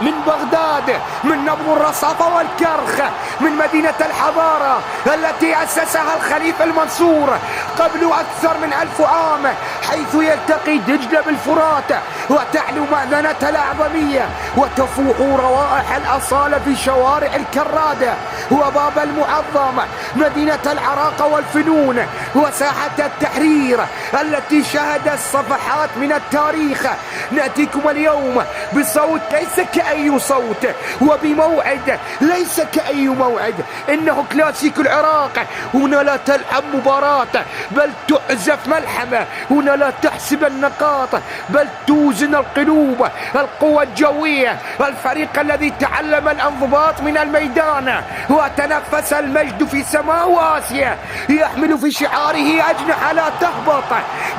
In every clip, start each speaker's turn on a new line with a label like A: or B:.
A: من بغداد، من نبض الرصافة والكرخ، من مدينة الحضارة التي أسسها الخليفة المنصور قبل أكثر من 1000 عام، حيث يلتقي دجلة بالفرات وتعلو مأذنتها الأعظمية وتفوح روائح الأصالة في شوارع الكرادة وباب المعظم، مدينة العراقة والفنون وساحة التحرير التي شهدت صفحات من التاريخ. نأتيكم اليوم بصوت ليس كأي صوت وبموعد ليس كأي موعد، إنه كلاسيكو العراق. هنا لا تلعب مباراة بل تعزف ملحمة، هنا لا تحسب النقاط بل توزن القلوب. القوة الجوية، الفريق الذي تعلم الانضباط من الميدان وتنفس المجد في سماء وآسيا، يحمل في شعاره أجنحة لا تهبط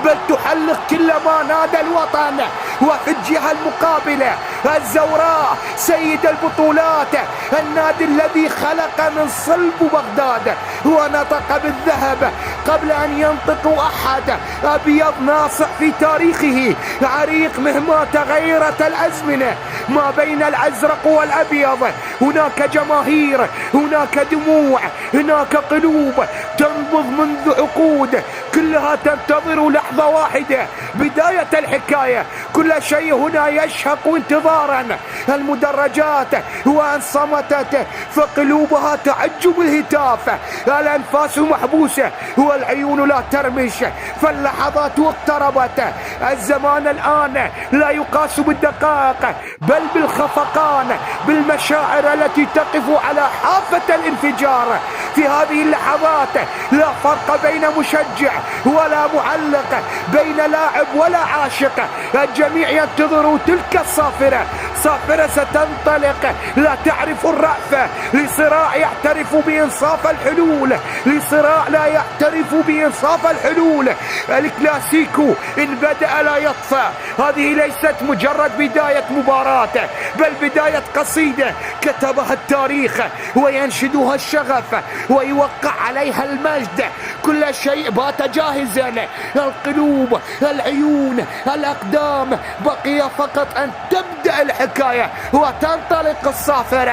A: بل تحلق كل ما نادى الوطن. وفي الجهة المقابلة الزوراء سيد البطولات، النادي الذي خلق من صلب بغداد ونطق بالذهب قبل أن ينطق أحد، أبيض ناصع في تاريخه، عريق مهما تغيرت الأزمنة ما بين الأزرق والأبيض. هناك جماهير، هناك دموع، هناك قلوب تنبض منذ عقود، كلها تنتظر لحظة واحدة، بداية الحكاية. كل شيء هنا يشهق انتظارا. المدرجات وأن صمتت فقلوبها تعج بالهتاف، الأنفاس محبوسة والعيون لا ترمش، فاللحظات اقتربت. الزمان الآن لا يقاس بالدقائق بل بالخفقان، بالمشاعر التي تقف على حافة الانفجار. في هذه اللحظات لا فرق بين مشجع ولا معلق، بين لاعب ولا عاشق، الجميع ينتظر تلك الصافرة، صافرة ستنطلق لا تعرف الرأفة، لصراع يعترف بإنصاف الحلول، لصراع لا يعترف بإنصاف الحلول. الكلاسيكو إن بدأ لا يطفى. هذه ليست مجرد بداية مباراة بل بداية قصيدة كتبها التاريخ وينشدها الشغف ويوقع عليها المجد. كل شيء بات جاهزا، القلوب، العيون، الأقدام، بقي فقط أن تبدأ الحكاية وتنطلق الصافرة.